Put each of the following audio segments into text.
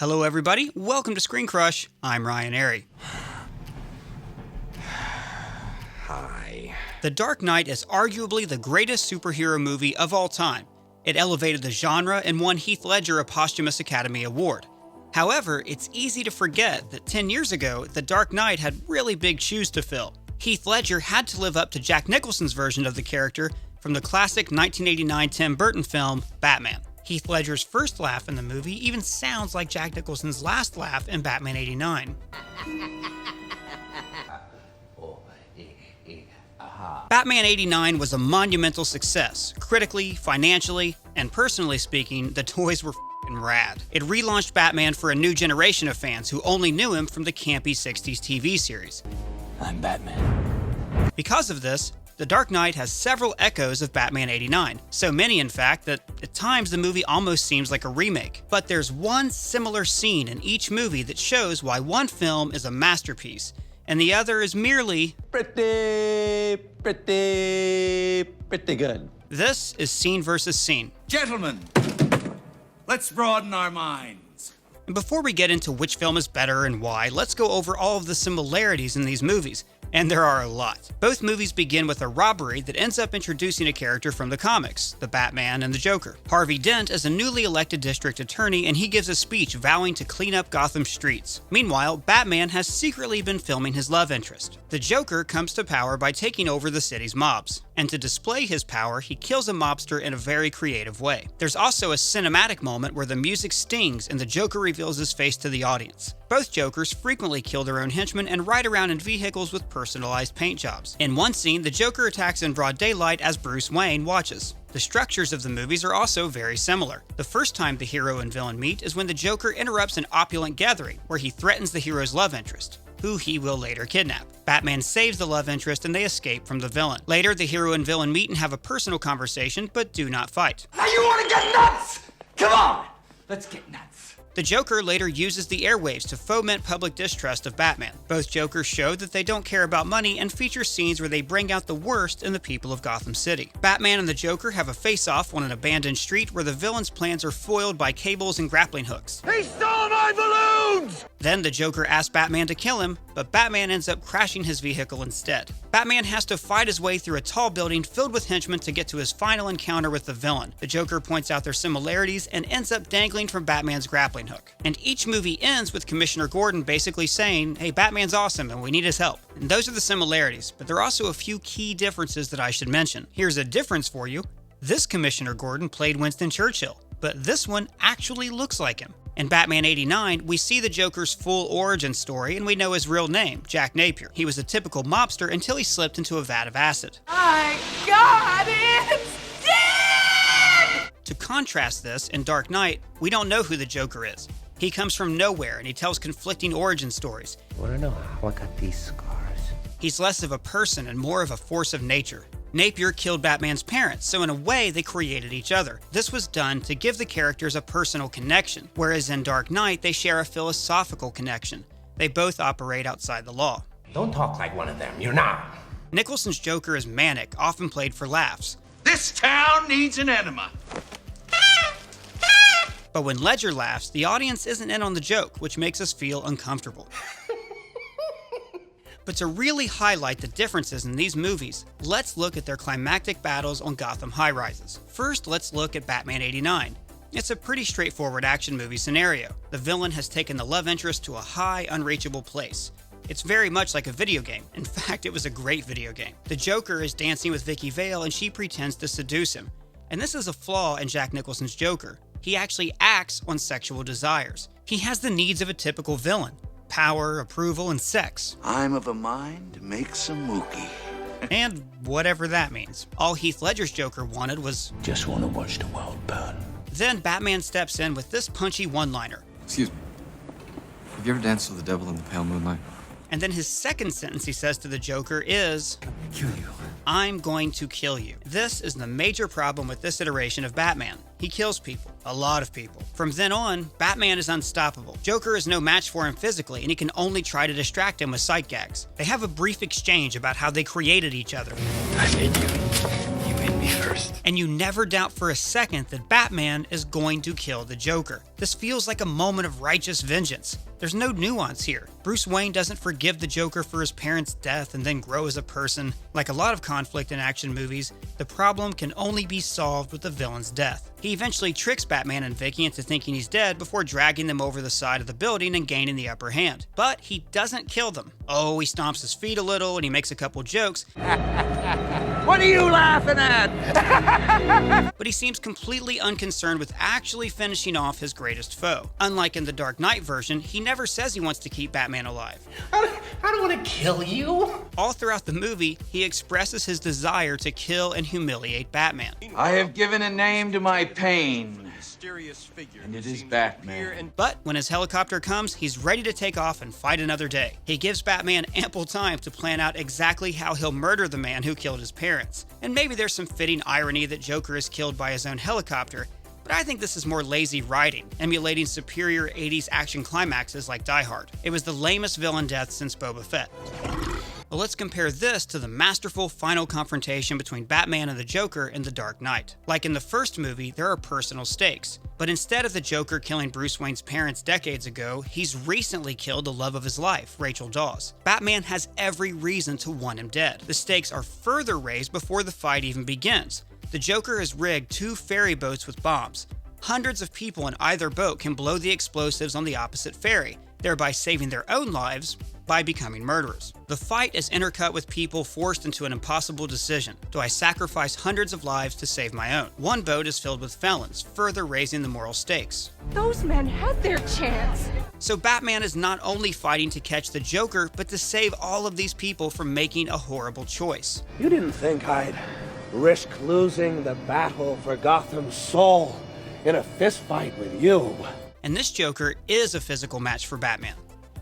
Hello everybody, welcome to Screen Crush. I'm Ryan Airy. Hi. The Dark Knight is arguably the greatest superhero movie of all time. It elevated the genre and won Heath Ledger a posthumous Academy Award. However, it's easy to forget that 10 years ago, The Dark Knight had really big shoes to fill. Heath Ledger had to live up to Jack Nicholson's version of the character from the classic 1989 Tim Burton film, Batman. Heath Ledger's first laugh in the movie even sounds like Jack Nicholson's last laugh in Batman '89. Batman '89 was a monumental success, critically, financially, and personally speaking, the toys were f***ing rad. It relaunched Batman for a new generation of fans who only knew him from the campy 60s TV series. I'm Batman. Because of this, The Dark Knight has several echoes of Batman '89, so many in fact that at times the movie almost seems like a remake. But there's one similar scene in each movie that shows why one film is a masterpiece, and the other is merely Pretty good. This is Scene versus Scene. Gentlemen, let's broaden our minds. And before we get into which film is better and why, let's go over all of the similarities in these movies. And there are a lot. Both movies begin with a robbery that ends up introducing a character from the comics, the Batman and the Joker. Harvey Dent is a newly elected district attorney and he gives a speech vowing to clean up Gotham's streets. Meanwhile, Batman has secretly been filming his love interest. The Joker comes to power by taking over the city's mobs. And to display his power, he kills a mobster in a very creative way. There's also a cinematic moment where the music stings and the Joker reveals his face to the audience. Both Jokers frequently kill their own henchmen and ride around in vehicles with personalized paint jobs. In one scene, the Joker attacks in broad daylight as Bruce Wayne watches. The structures of the movies are also very similar. The first time the hero and villain meet is when the Joker interrupts an opulent gathering, where he threatens the hero's love interest, who he will later kidnap. Batman saves the love interest and they escape from the villain. Later, the hero and villain meet and have a personal conversation, but do not fight. Now you want to get nuts? Come on, let's get nuts. The Joker later uses the airwaves to foment public distrust of Batman. Both Jokers show that they don't care about money and feature scenes where they bring out the worst in the people of Gotham City. Batman and the Joker have a face-off on an abandoned street where the villain's plans are foiled by cables and grappling hooks. He stole my balloons! Then the Joker asks Batman to kill him, but Batman ends up crashing his vehicle instead. Batman has to fight his way through a tall building filled with henchmen to get to his final encounter with the villain. The Joker points out their similarities and ends up dangling from Batman's grappling hook. And each movie ends with Commissioner Gordon basically saying, "Hey, Batman's awesome and we need his help." And those are the similarities, but there are also a few key differences that I should mention. Here's a difference for you. This Commissioner Gordon played Winston Churchill, but this one actually looks like him. In Batman '89, we see the Joker's full origin story and we know his real name, Jack Napier. He was a typical mobster until he slipped into a vat of acid. My God, it's dead! To contrast this, in Dark Knight, we don't know who the Joker is. He comes from nowhere and he tells conflicting origin stories. Wanna know how I got these scars? He's less of a person and more of a force of nature. Napier killed Batman's parents, so in a way they created each other. This was done to give the characters a personal connection, whereas in Dark Knight they share a philosophical connection. They both operate outside the law. Don't talk like one of them, you're not. Nicholson's Joker is manic, often played for laughs. This town needs an enema. But when Ledger laughs, the audience isn't in on the joke, which makes us feel uncomfortable. But to really highlight the differences in these movies, let's look at their climactic battles on Gotham high-rises. First, let's look at Batman '89. It's a pretty straightforward action movie scenario. The villain has taken the love interest to a high, unreachable place. It's very much like a video game. In fact, it was a great video game. The Joker is dancing with Vicky Vale and she pretends to seduce him. And this is a flaw in Jack Nicholson's Joker. He actually acts on sexual desires. He has the needs of a typical villain: power, approval, and sex. I'm of a mind to make some mookie. And whatever that means. All Heath Ledger's Joker wanted was... Just wanna watch the world burn. Then Batman steps in with this punchy one-liner. Excuse me. Have you ever danced with the devil in the pale moonlight? And then his second sentence he says to the Joker is, Kill you. "I'm going to kill you." This is the major problem with this iteration of Batman. He kills people. A lot of people. From then on, Batman is unstoppable. Joker is no match for him physically, and he can only try to distract him with sight gags. They have a brief exchange about how they created each other. I made you. You made me first. first. And you never doubt for a second that Batman is going to kill the Joker. This feels like a moment of righteous vengeance. There's no nuance here. Bruce Wayne doesn't forgive the Joker for his parents' death and then grow as a person. Like a lot of conflict in action movies, the problem can only be solved with the villain's death. He eventually tricks Batman and Vicky into thinking he's dead before dragging them over the side of the building and gaining the upper hand. But he doesn't kill them. Oh, he stomps his feet a little and he makes a couple jokes. What are you laughing at? But he seems completely unconcerned with actually finishing off his greatest foe. Unlike in the Dark Knight version, he never says he wants to keep Batman alive. I don't want to kill you. All throughout the movie, he expresses his desire to kill and humiliate Batman. I have given a name to my pain. And it is Batman. But when his helicopter comes, he's ready to take off and fight another day. He gives Batman ample time to plan out exactly how he'll murder the man who killed his parents. And maybe there's some fitting irony that Joker is killed by his own helicopter, but I think this is more lazy writing, emulating superior 80s action climaxes like Die Hard. It was the lamest villain death since Boba Fett. Well, let's compare this to the masterful final confrontation between Batman and the Joker in The Dark Knight. Like in the first movie, there are personal stakes, but instead of the Joker killing Bruce Wayne's parents decades ago, he's recently killed the love of his life, Rachel Dawes. Batman has every reason to want him dead. The stakes are further raised before the fight even begins. The Joker has rigged 2 ferry boats with bombs. Hundreds of people in either boat can blow the explosives on the opposite ferry, thereby saving their own lives by becoming murderers. The fight is intercut with people forced into an impossible decision. Do I sacrifice hundreds of lives to save my own? One boat is filled with felons, further raising the moral stakes. Those men had their chance. So Batman is not only fighting to catch the Joker, but to save all of these people from making a horrible choice. You didn't think I'd risk losing the battle for Gotham's soul in a fistfight with you. And this Joker is a physical match for Batman.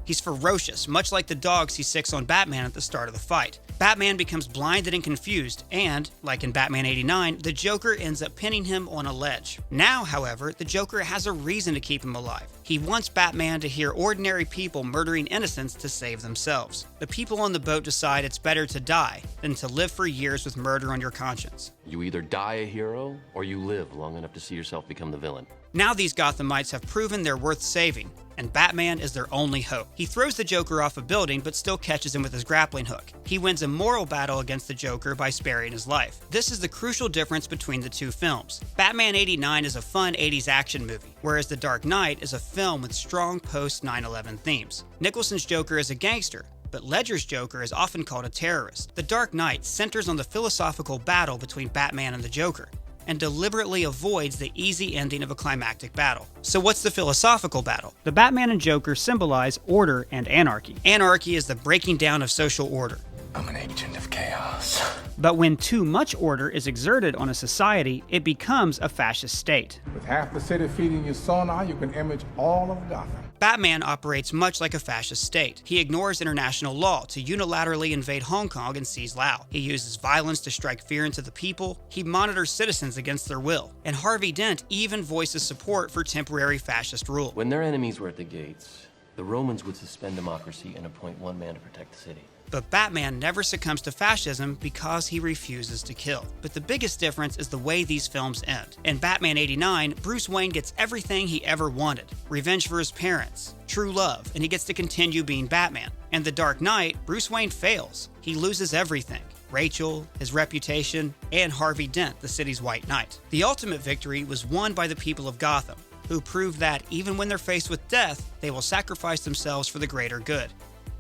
He's ferocious, much like the dogs he sicks on Batman at the start of the fight. Batman becomes blinded and confused, and, like in Batman '89, the Joker ends up pinning him on a ledge. Now, however, the Joker has a reason to keep him alive. He wants Batman to hear ordinary people murdering innocents to save themselves. The people on the boat decide it's better to die than to live for years with murder on your conscience. You either die a hero, or you live long enough to see yourself become the villain. Now these Gothamites have proven they're worth saving, and Batman is their only hope. He throws the Joker off a building, but still catches him with his grappling hook. He wins a moral battle against the Joker by sparing his life. This is the crucial difference between the two films. Batman '89 is a fun 80s action movie, whereas The Dark Knight is a film with strong post-9/11 themes. Nicholson's Joker is a gangster, but Ledger's Joker is often called a terrorist. The Dark Knight centers on the philosophical battle between Batman and the Joker, and deliberately avoids the easy ending of a climactic battle. So what's the philosophical battle? The Batman and Joker symbolize order and anarchy. Anarchy is the breaking down of social order. I'm an agent of chaos. But when too much order is exerted on a society, it becomes a fascist state. With half the city feeding you sonar, you can image all of Gotham. Batman operates much like a fascist state. He ignores international law to unilaterally invade Hong Kong and seize Laos. He uses violence to strike fear into the people. He monitors citizens against their will. And Harvey Dent even voices support for temporary fascist rule. When their enemies were at the gates, the Romans would suspend democracy and appoint one man to protect the city. But Batman never succumbs to fascism because he refuses to kill. But the biggest difference is the way these films end. In Batman '89, Bruce Wayne gets everything he ever wanted. Revenge for his parents, true love, and he gets to continue being Batman. In The Dark Knight, Bruce Wayne fails. He loses everything. Rachel, his reputation, and Harvey Dent, the city's White Knight. The ultimate victory was won by the people of Gotham, who proved that even when they're faced with death, they will sacrifice themselves for the greater good.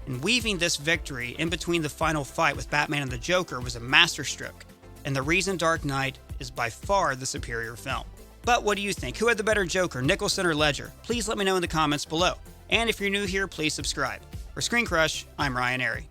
And weaving this victory in between the final fight with Batman and the Joker was a masterstroke, and the reason Dark Knight is by far the superior film. But what do you think? Who had the better Joker, Nicholson or Ledger? Please let me know in the comments below. And if you're new here, please subscribe. For Screen Crush, I'm Ryan Airy.